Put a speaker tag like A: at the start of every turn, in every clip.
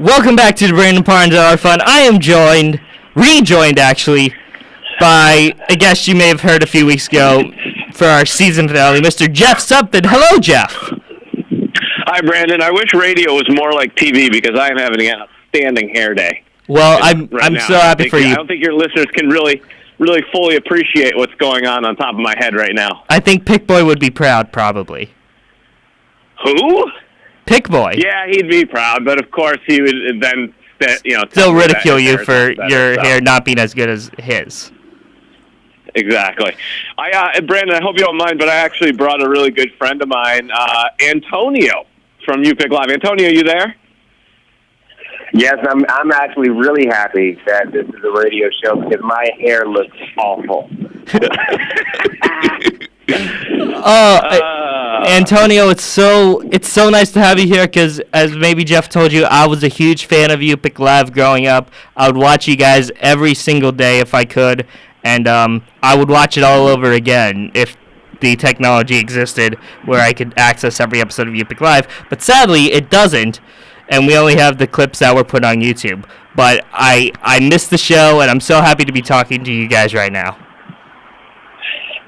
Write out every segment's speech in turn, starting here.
A: Welcome back to the Brandon Parnes Our Fun. I am rejoined actually, by a guest you may have heard a few weeks ago for our season finale, Mr. Jeff Sutphen. Hello, Jeff.
B: Hi, Brandon. I wish radio was more like TV because I am having an outstanding hair day.
A: Well, I'm so happy for you.
B: I don't think your listeners can really fully appreciate what's going on top of my head right now.
A: I think Pick Boy would be proud, probably.
B: Who?
A: Pick Boy.
B: Yeah, he'd be proud, but of course he would then,
A: still ridicule you for your hair not being as good as his.
B: Exactly. Brandon, I hope you don't mind, but I actually brought a really good friend of mine, Antonio from You Pick Live. Antonio, you there?
C: Yes, I'm actually really happy that this is a radio show because my hair looks awful.
A: Antonio, it's so nice to have you here because, as maybe Jeff told you, I was a huge fan of You Pick Live growing up. I would watch you guys every single day if I could, and I would watch it all over again if the technology existed where I could access every episode of You Pick Live. But sadly, it doesn't, and we only have the clips that were put on YouTube. But I missed the show, and I'm so happy to be talking to you guys right now.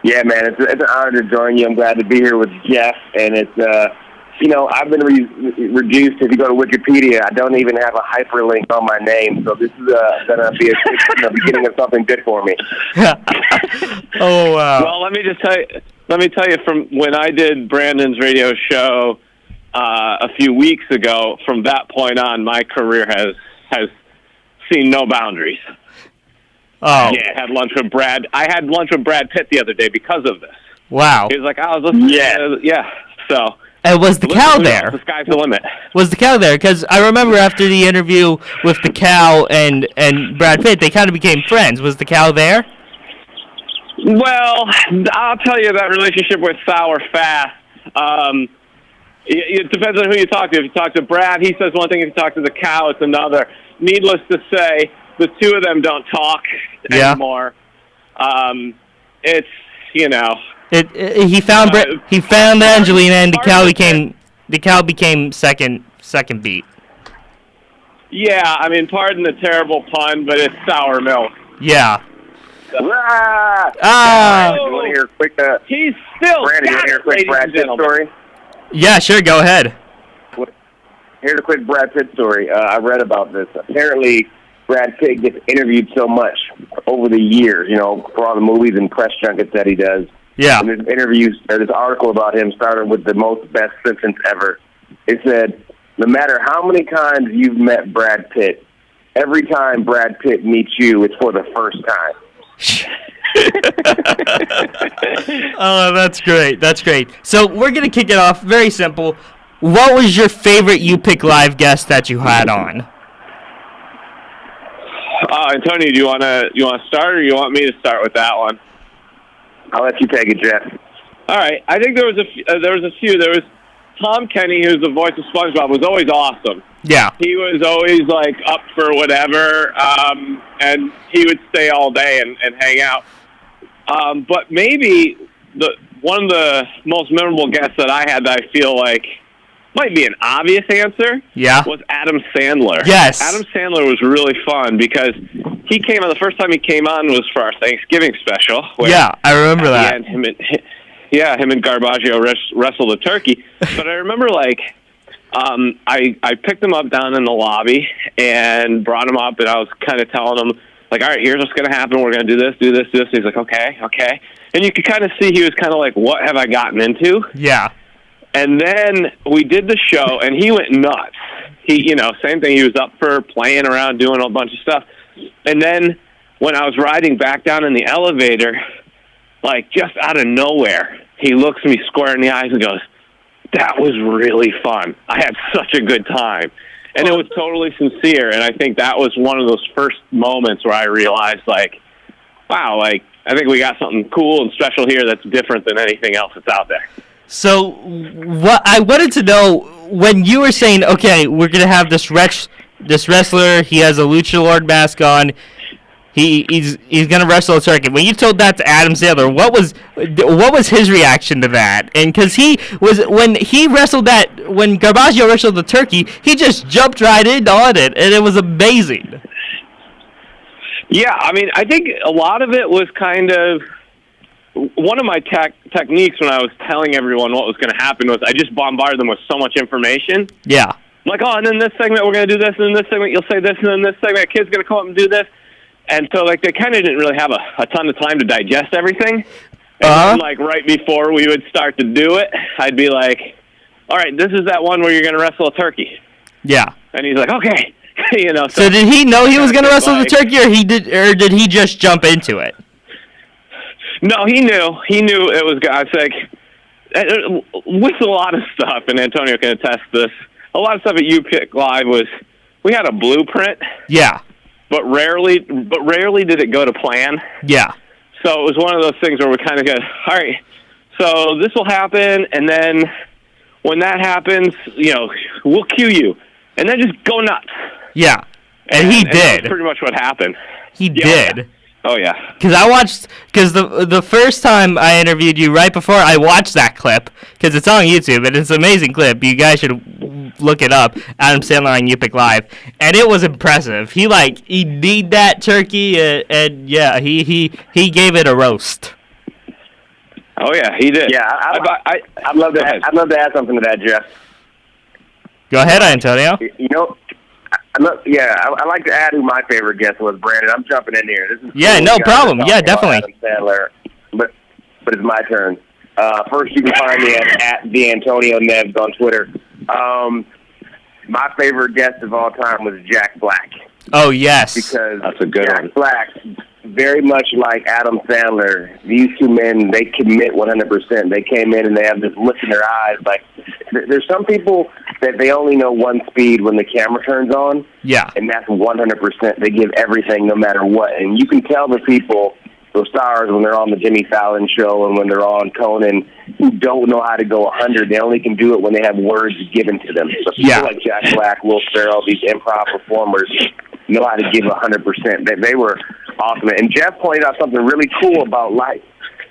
C: Yeah, man, it's an honor to join you. I'm glad to be here with Jeff, and it's, I've been reduced. If you go to Wikipedia, I don't even have a hyperlink on my name, so this is going to be a beginning of something good for me.
A: Oh, wow.
B: Well, let me tell you from when I did Brandon's radio show a few weeks ago, from that point on, my career has seen no boundaries.
A: Oh.
B: Yeah, I had lunch with Brad Pitt the other day because of this.
A: Wow.
B: He was like, I was listening. Yeah. So.
A: And was the cow there?
B: The sky's the limit.
A: Was the cow there? Because I remember after the interview with the cow and Brad Pitt, they kind of became friends. Was the cow there?
B: Well, I'll tell you, that relationship went sour fast. It depends on who you talk to. If you talk to Brad, he says one thing. If you talk to the cow, it's another. Needless to say, the two of them don't talk anymore. It's,
A: He found Angelina, and the cow became second beat.
B: Yeah, I mean, pardon the terrible pun, but it's sour milk.
A: Yeah.
C: You want to hear a quick?
B: He's still.
C: Brandon, you want to hear a quick Brad Pitt story?
A: Yeah, sure. Go ahead.
C: Here's a quick Brad Pitt story. I read about this. Apparently, Brad Pitt gets interviewed so much over the years, for all the movies and press junkets that he does.
A: Yeah.
C: And this article about him started with the most best sentence ever. It said, no matter how many times you've met Brad Pitt, every time Brad Pitt meets you, it's for the first time.
A: Oh, that's great. That's great. So we're going to kick it off. Very simple. What was your favorite You Pick Live guest that you had on?
B: Antonio, do you want to start, or you want me to start with that one?
C: I'll let you take it, Jeff.
B: All right. I think there was a few. There was Tom Kenny, who's the voice of SpongeBob, was always awesome.
A: Yeah.
B: He was always up for whatever, and he would stay all day and hang out. But maybe one of the most memorable guests that I had that I feel like might be an obvious answer.
A: Yeah.
B: Was Adam Sandler.
A: Yes.
B: Adam Sandler was really fun because the first time he came on was for our Thanksgiving special.
A: Yeah, I remember that.
B: And him and Garbaggio wrestled a turkey. But I remember I picked him up down in the lobby and brought him up, and I was kind of telling him, all right, here's what's going to happen. We're going to do this, do this, do this. And he's like, okay. And you could kind of see he was kind of like, what have I gotten into?
A: Yeah.
B: And then we did the show, and he went nuts. He, same thing. He was up for playing around, doing a bunch of stuff. And then when I was riding back down in the elevator, just out of nowhere, he looks me square in the eyes and goes, that was really fun. I had such a good time. And it was totally sincere, and I think that was one of those first moments where I realized, wow, I think we got something cool and special here that's different than anything else that's out there.
A: So what I wanted to know, when you were saying, okay, we're going to have this wrestler, he has a Lucha Lord mask on, he's gonna wrestle a turkey. When you told that to Adam Sandler, what was his reaction to that? And because when Garbaggio wrestled the turkey, he just jumped right in on it, and it was amazing.
B: Yeah, I mean, I think a lot of it was kind of one of my techniques when I was telling everyone what was going to happen was I just bombarded them with so much information.
A: Yeah.
B: Like, oh, and then this segment we're going to do this, and then this segment you'll say this, and then this segment a kid's going to come up and do this. And so, like, they kind of didn't really have a ton of time to digest everything. And then, like, right before we would start to do it, I'd be like, all right, this is that one where you're going to wrestle a turkey.
A: Yeah.
B: And he's like, okay. You know.
A: So did he know he was going to wrestle the turkey, or did he just jump into it?
B: No, he knew. He knew it was. I was like, with a lot of stuff, and Antonio can attest to this. A lot of stuff at You Pick Live was we had a blueprint.
A: Yeah. But
B: rarely did it go to plan.
A: Yeah.
B: So it was one of those things where we kind of go, all right, so this will happen, and then when that happens, you know, we'll cue you, and then just go nuts.
A: Yeah, and he did.
B: That's pretty much what happened.
A: He did.
B: Oh, yeah.
A: Because the first time I interviewed you, right before I watched that clip, because it's on YouTube, and it's an amazing clip. You guys should look it up, Adam Sandler on You Pick Live, and it was impressive. He kneed that turkey, and yeah, he gave it a roast.
B: Oh, yeah, he did.
C: Yeah, I'd love to add something to that, Jeff.
A: Go ahead, Antonio.
C: You know, I like to add who my favorite guest was, Brandon. I'm jumping in here. This is
A: no problem. Yeah, definitely.
C: Adam Sandler, but it's my turn. First, you can find me at the Antonio Neves on Twitter. My favorite guest of all time was Jack Black.
A: Oh, yes.
C: Because
B: that's a good
C: Jack
B: one.
C: Black, very much like Adam Sandler, these two men, they commit 100%. They came in and they have this look in their eyes. Like, there's some people that they only know one speed when the camera turns on.
A: Yeah.
C: And that's 100%. They give everything no matter what. And you can tell the people, those stars, when they're on the Jimmy Fallon show and when they're on Conan, who don't know how to go 100. They only can do it when they have words given to them. So people like Jack Black, Will Ferrell, these improv performers know how to give 100%. They were awesome. And Jeff pointed out something really cool about life,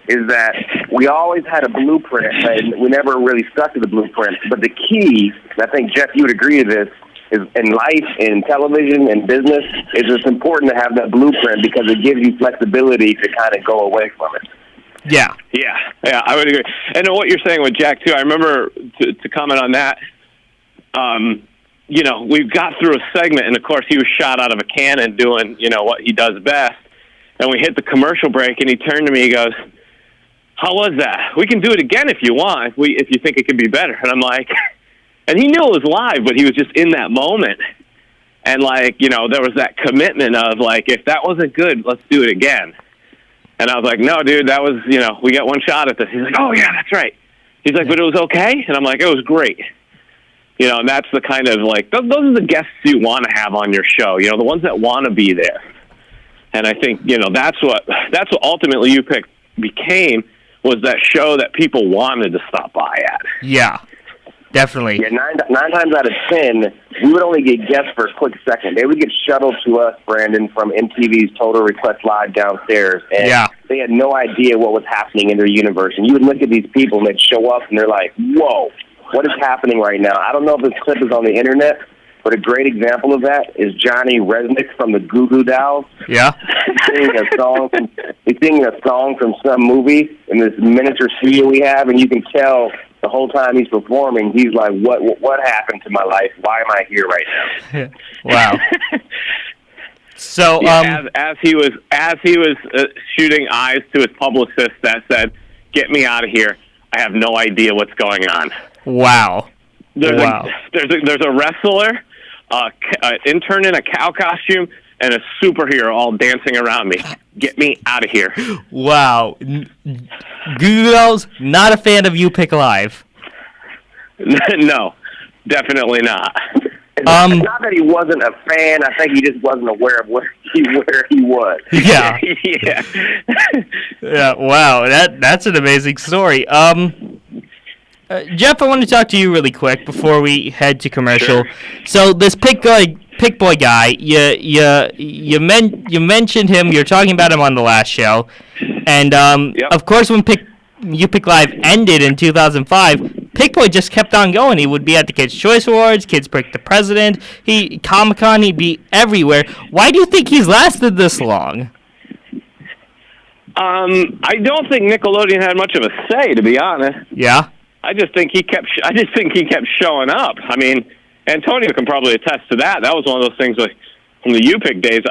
C: is that we always had a blueprint, and we never really stuck to the blueprint. But the key, and I think, Jeff, you would agree to this, is in life, in television, in business, is it's important to have that blueprint because it gives you flexibility to kind of go away from it.
A: Yeah,
B: I would agree. And what you're saying with Jack, too, I remember, to comment on that, you know, we got through a segment, and, of course, he was shot out of a cannon doing, you know, what he does best. And we hit the commercial break, and he turned to me, he goes, how was that? We can do it again if you want, if you think it could be better. And I'm like, and he knew it was live, but he was just in that moment. And, like, you know, there was that commitment of, like, if that wasn't good, let's do it again. And I was like, no, dude, that was, you know, we got one shot at this. He's like, oh, yeah, that's right. He's like, but it was okay? And I'm like, it was great. You know, and that's the kind of, like, those are the guests you want to have on your show, you know, the ones that want to be there. And I think, you know, that's what ultimately You Pick became, was that show that people wanted to stop by at.
A: Yeah, definitely.
C: Yeah, nine times out of 10, we would only get guests for a quick second. They would get shuttled to us, Brandon, from MTV's Total Request Live downstairs. And they had no idea what was happening in their universe. And you would look at these people, and they'd show up, and they're like, whoa, what is happening right now? I don't know if this clip is on the internet, but a great example of that is Johnny Resnick from the Goo Goo Dolls.
A: Yeah.
C: He's singing a song from some movie in this miniature studio we have, and you can tell the whole time he's performing, he's like, what happened to my life? Why am I here right now?
A: Wow. So,
B: as he was shooting eyes to his publicist that said, get me out of here, I have no idea what's going on.
A: Wow.
B: There's a wrestler, an intern in a cow costume, and a superhero all dancing around me. Get me out of here.
A: Wow. Google's not a fan of You Pick Live.
B: No, definitely not.
C: It's not that he wasn't a fan. I think he just wasn't aware of where he was.
A: Yeah.
B: Yeah.
A: Yeah. Wow. That's an amazing story. Jeff, I want to talk to you really quick before we head to commercial.
B: Sure.
A: So this Pick Pick Boy guy. You mentioned him. You're talking about him on the last show, and
B: Yep.
A: of course when You Pick Live ended in 2005, Pick Boy just kept on going. He would be at the Kids Choice Awards, Kids Pick the President, Comic-Con. He'd be everywhere. Why do you think he's lasted this long?
B: I don't think Nickelodeon had much of a say, to be honest.
A: Yeah.
B: I just think he kept showing up. I mean, Antonio can probably attest to that. That was one of those things from the UPick days.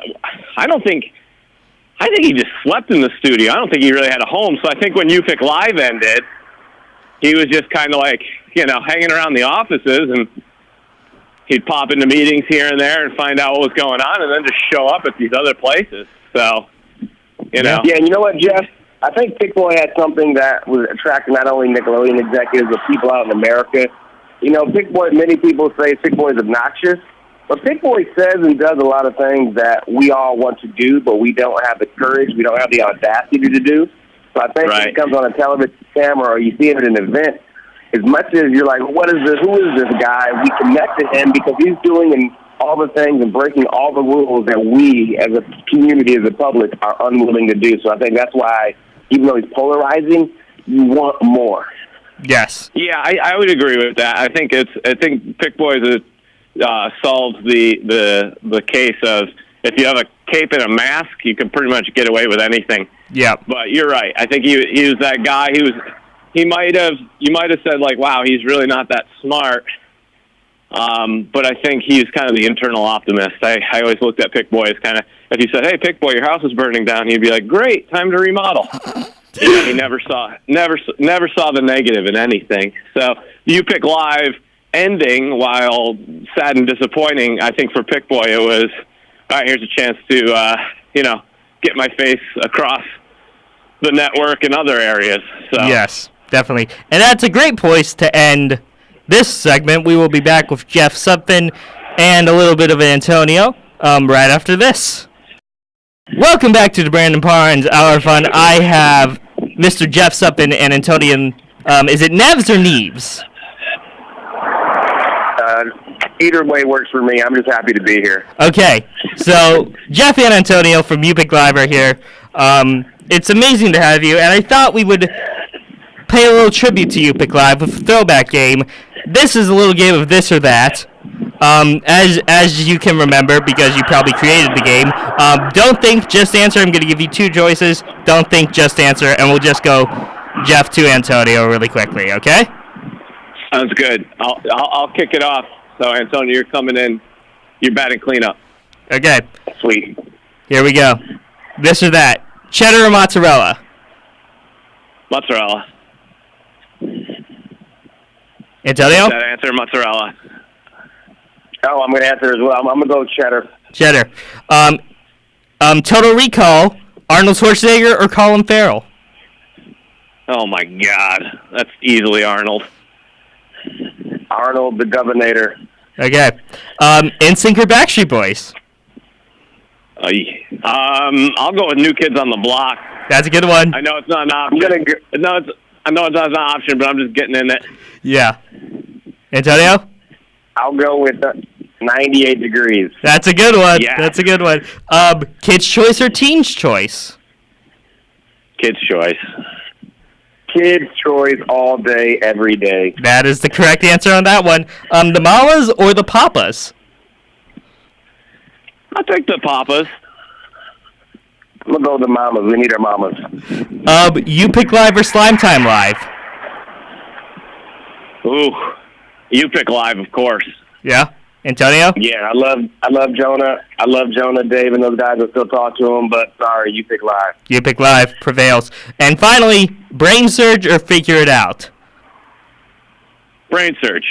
B: I think he just slept in the studio. I don't think he really had a home. So I think when UPick Live ended, he was just kind of like, hanging around the offices, and he'd pop into meetings here and there and find out what was going on, and then just show up at these other places. So,
C: Yeah, and you know what, Jeff? I think Pick Boy had something that was attracting not only Nickelodeon executives, but people out in America. Pick Boy, many people say Pick Boy is obnoxious, but Pick Boy says and does a lot of things that we all want to do, but we don't have the courage, we don't have the audacity to do. So I think when it comes on a television camera or you see him at an event, as much as you're like, what is this? Who is this guy? We connect to him because he's doing all the things and breaking all the rules that we, as a community, as a public, are unwilling to do. So I think that's why, even though he's polarizing, you want more.
A: Yes.
B: Yeah, I would agree with that. I think Pick Boys solves the case of if you have a cape and a mask, you can pretty much get away with anything.
A: Yeah.
B: But you're right. I think he was that guy. You might have said like, wow, he's really not that smart. But I think he's kind of the internal optimist. I always looked at Pick Boy as kind of, if you said, hey, Pick Boy, your house is burning down, he'd be like, great, time to remodel. He never saw the negative in anything. So You Pick Live ending, while sad and disappointing, I think for Pick Boy it was, all right, here's a chance to, get my face across the network and other areas. So.
A: Yes, definitely. And that's a great place to end this segment. We will be back with Jeff Sutphen and a little bit of Antonio right after this. Welcome back to the Brandon Parnes Hour of Fun. I have Mr. Jeff Sutphen and Antonio. Is it Neves or Neves?
C: Either way works for me. I'm just happy to be here.
A: Okay, so Jeff and Antonio from UPick Live are here. It's amazing to have you, and I thought we would pay a little tribute to UPick Live with a throwback game. This is a little game of this or that. As you can remember, because you probably created the game. Don't think, just answer. I'm going to give you two choices. Don't think, just answer, and we'll just go Jeff to Antonio really quickly. Okay?
B: Sounds good. I'll kick it off. So Antonio, you're coming in. You're batting cleanup.
A: Okay.
C: Sweet.
A: Here we go. This or that. Cheddar or mozzarella?
B: Mozzarella.
A: Antonio?
B: That answer, mozzarella.
C: Oh, I'm going to answer as well. I'm going to go with cheddar.
A: Cheddar. Total Recall, Arnold Schwarzenegger or Colin Farrell?
B: Oh, my God. That's easily Arnold.
C: Arnold, the Governor.
A: Okay. NSYNC or Backstreet Boys?
B: I'll go with New Kids on the Block.
A: That's a good one.
B: I know it's not an option. I know it's not an option, but I'm just getting in it.
A: Yeah. Antonio?
C: I'll go with 98 Degrees.
A: That's a good one.
B: Yeah.
A: That's a good one. Kids' Choice or Teen's Choice?
B: Kids' Choice.
C: Kids' Choice all day, every day.
A: That is the correct answer on that one. The Mamas or the Papas?
B: I'll take the Papas.
C: I'm going to go with the mamas. We need our mamas.
A: UPick Live or Slime Time Live?
B: Ooh. You Pick Live, of course.
A: Yeah. Antonio?
C: Yeah, I love Jonah. I love Jonah, Dave, and those guys. I still talk to them, but sorry, You Pick Live.
A: UPick Live prevails. And finally, Brain Surge or Figure It Out?
B: Brain Surge.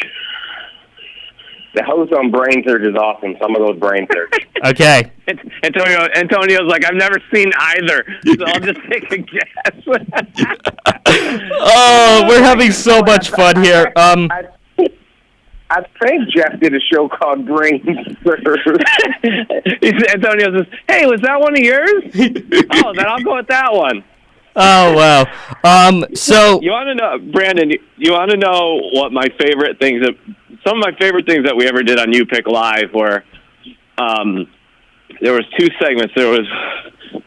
C: The host on Brain Surge is awesome, so I'm going to go with Brain Surge.
A: Okay.
B: Antonio's like, I've never seen either, so I'll just take a guess.
A: Oh, we're having so much fun here.
C: I think Jeff did a show called Brain Surge.
B: Antonio says, hey, was that one of yours? Oh, then I'll go with that one.
A: Oh, wow. So
B: you want to know, Brandon, you want to know what my favorite things some of my favorite things that we ever did on You Pick Live were there was two segments. There was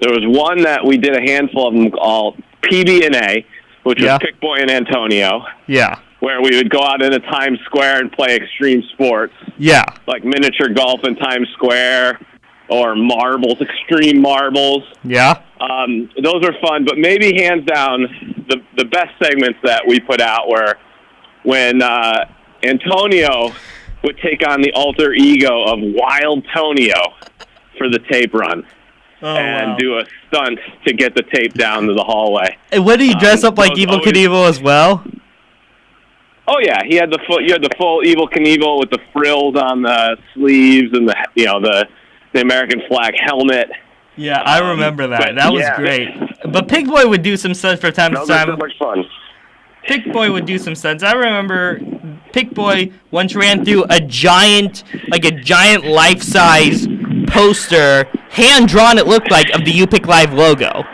B: one that we did a handful of them called PB&A, which was Pick Boy and Antonio.
A: Yeah.
B: Where we would go out into Times Square and play extreme sports.
A: Yeah.
B: Like miniature golf in Times Square or marbles, extreme marbles.
A: Yeah.
B: Those are fun, but maybe hands down the best segments that we put out were when Antonio would take on the alter ego of Wild Tonio for the tape run and do a stunt to get the tape down to the hallway.
A: And would he dress up like Evel Knievel as well?
B: Oh yeah, you had the full Evel Knievel with the frills on the sleeves and the American flag helmet.
A: Yeah, I remember that. That was great. But Pig Boy would do some stunts from time to time.
C: That was so much fun.
A: Pig Boy would do some stunts. I remember Pig Boy once ran through a giant life-size poster, hand-drawn it looked like, of the You Pick Live logo.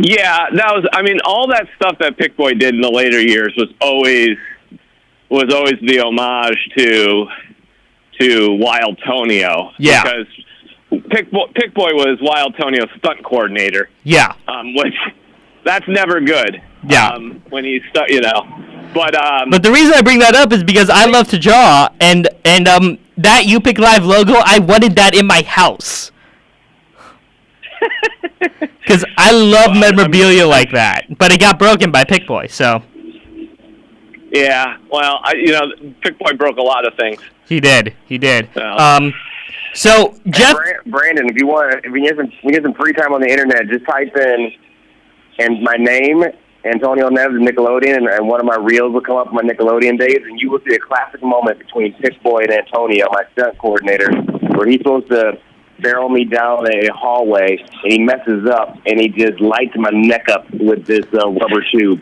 B: Yeah, all that stuff that Pick Boy did in the later years was always the homage to Wild Tonio.
A: Yeah.
B: Because Pick Boy was Wild Tonio's stunt coordinator.
A: Yeah.
B: Which that's never good.
A: Yeah.
B: When he's But
A: the reason I bring that up is because I love to draw, and that You Pick Live logo, I wanted that in my house. Because I love memorabilia like that, but it got broken by Pick Boy, so.
B: Yeah, well, Pick Boy broke a lot of things.
A: He did. So Jeff,
C: Brandon, if you get some free time on the internet, just type in and my name, Antonio Neves, Nickelodeon, and one of my reels will come up my Nickelodeon days, and you will see a classic moment between Pick Boy and Antonio, my stunt coordinator, where he's supposed to barrel me down a hallway, and he messes up, and he just lights my neck up with this rubber tube.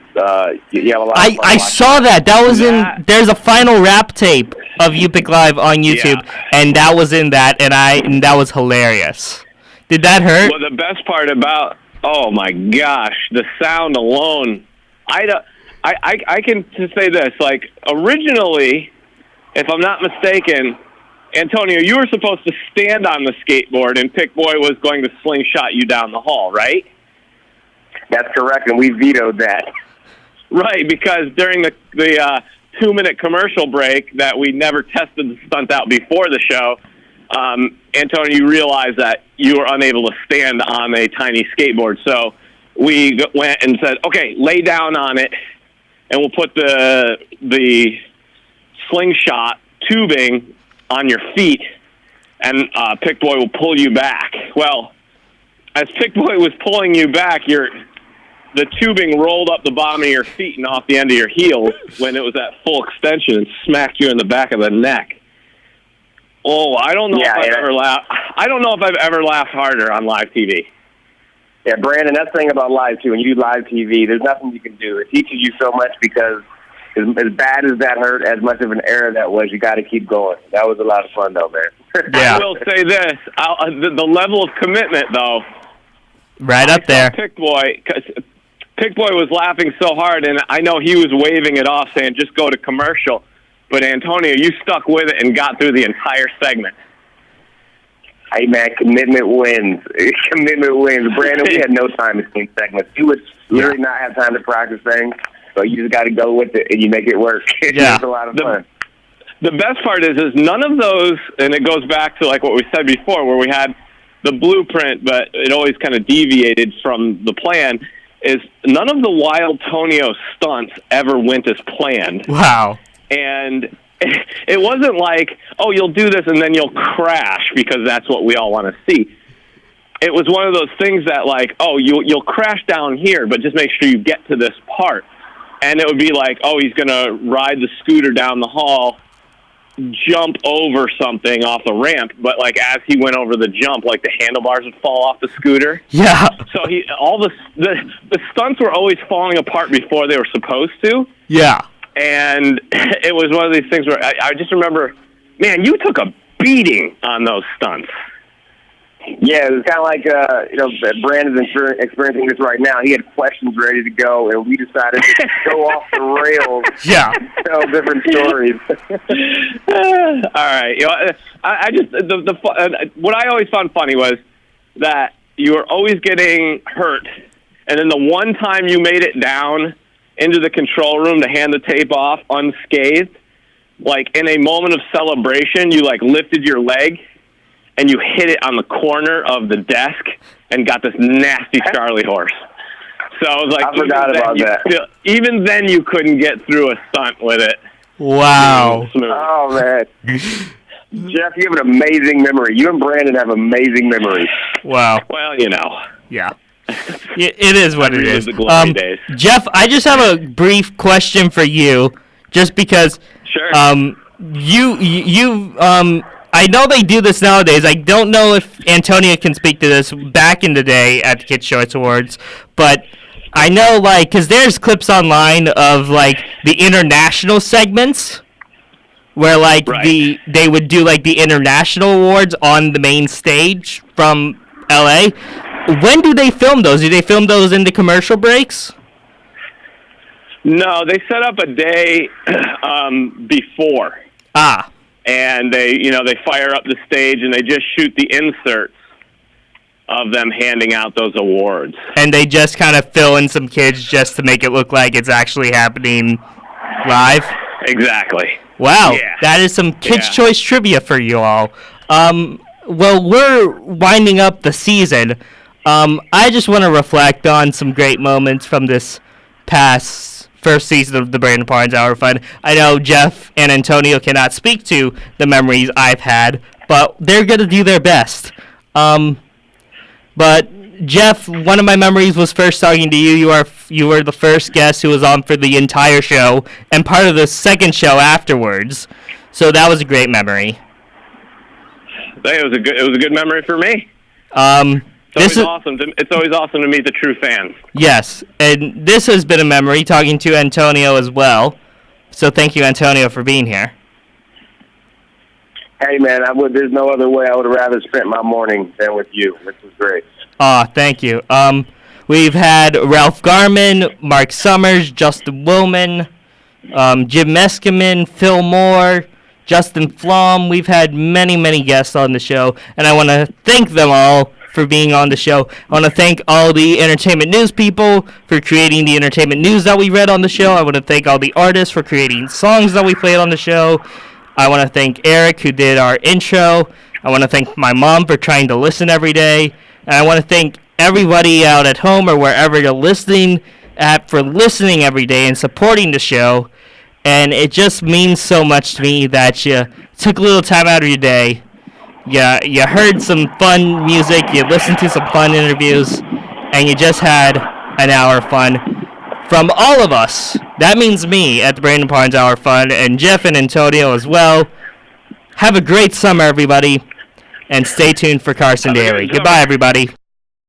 C: You have a lot of fun
A: I saw that. That was there's a final rap tape of You Pick Live on YouTube, and that was in that, and that was hilarious. Did that hurt?
B: Well, the best part about, oh my gosh, the sound alone, I can just say this, like, originally, if I'm not mistaken, Antonio, you were supposed to stand on the skateboard, and Pick Boy was going to slingshot you down the hall, right?
C: That's correct, and we vetoed that.
B: Right, because during the 2-minute commercial break that we never tested the stunt out before the show, Antonio, you realized that you were unable to stand on a tiny skateboard. So we went and said, okay, lay down on it, and we'll put the slingshot tubing on your feet, and Pick Boy will pull you back. Well, as Pick Boy was pulling you back, the tubing rolled up the bottom of your feet and off the end of your heels when it was at full extension and smacked you in the back of the neck. Oh, I don't know if I've ever laughed. I don't know if I've ever laughed harder on live TV.
C: Yeah, Brandon, that's the thing about live too. When you do live TV, there's nothing you can do. It teaches you so much because as bad as that hurt, as much of an error that was, you got to keep going. That was a lot of fun, though, man.
A: Yeah.
B: I will say this: the level of commitment, though,
A: right up there.
B: Pick Boy, because Pick Boy was laughing so hard, and I know he was waving it off, saying, "Just go to commercial." But Antonio, you stuck with it and got through the entire segment.
C: Hey, man, commitment wins. Commitment wins. Brandon, we had no time between segments. You would literally not have time to practice things, so you just got to go with it, and you make it work.
A: Yeah.
C: It's a lot of fun.
B: The best part is none of those, and it goes back to like what we said before, where we had the blueprint, but it always kind of deviated from the plan, is none of the Wild Tonio stunts ever went as planned.
A: Wow.
B: And it wasn't like, oh, you'll do this and then you'll crash because that's what we all want to see. It was one of those things that like, oh, you'll crash down here, but just make sure you get to this part. And it would be like, oh, he's going to ride the scooter down the hall, jump over something off the ramp, but like as he went over the jump, like the handlebars would fall off the scooter.
A: Yeah.
B: So the stunts were always falling apart before they were supposed to.
A: Yeah.
B: And it was one of these things where I just remember, man, you took a beating on those stunts.
C: Yeah, it was kind of like, Brandon's experiencing this right now. He had questions ready to go, and we decided to go off the rails.
A: Yeah.
C: Tell different stories.
B: All right. I just what I always found funny was that you were always getting hurt, and then the one time you made it down into the control room to hand the tape off unscathed, like in a moment of celebration, you like lifted your leg and you hit it on the corner of the desk and got this nasty Charlie horse. So I was like,
C: I forgot about that.
B: Even then, you couldn't get through a stunt with it.
A: Wow.
C: Oh, man. Jeff, you have an amazing memory. You and Brandon have amazing memories.
A: Wow.
B: Well,
A: Yeah. It is what it is.
B: The glory days.
A: Jeff, I just have a brief question for you, just because.
B: Sure.
A: I know they do this nowadays. I don't know if Antonio can speak to this back in the day at the Kids' Choice Awards, but I know, because there's clips online of, the international segments where,
B: Right.
A: they would do, the international awards on the main stage from L.A. When do they film those? Do they film those in the commercial breaks?
B: No, they set up a day before.
A: Ah.
B: And they fire up the stage and they just shoot the inserts of them handing out those awards.
A: And they just kind of fill in some kids just to make it look like it's actually happening live?
B: Exactly.
A: Wow,
B: Yeah.
A: That is some Kids' Choice trivia for you all. Well, we're winding up the season. I just want to reflect on some great moments from this past first season of the Brandon Parnes Hour Fun. I know Jeff and Antonio cannot speak to the memories I've had, but they're going to do their best. But Jeff, one of my memories was first talking to you. You were the first guest who was on for the entire show and part of the second show afterwards. So that was a great memory.
B: It was a good memory for me. It's always awesome to meet the true fans.
A: Yes, and this has been a memory talking to Antonio as well. So thank you, Antonio, for being here.
C: Hey, man, there's no other way I would have rather spent my morning than with you. This was great.
A: Thank you. We've had Ralph Garman, Mark Summers, Justin Willman, Jim Meskimen, Phil Moore, Justin Flom. We've had many, many guests on the show, and I want to thank them all for being on the show. I want to thank all the entertainment news people for creating the entertainment news that we read on the show. I want to thank all the artists for creating songs that we played on the show. I want to thank Eric, who did our intro. I want to thank my mom for trying to listen every day. And I want to thank everybody out at home or wherever you're listening at for listening every day and supporting the show. And it just means so much to me that you took a little time out of your day. You heard some fun music, you listened to some fun interviews, and you just had an hour of fun. From all of us, that means me at the Brandon Parnes Hour Fun, and Jeff and Antonio as well. Have a great summer, everybody, and stay tuned for Carson Daly. Goodbye, everybody.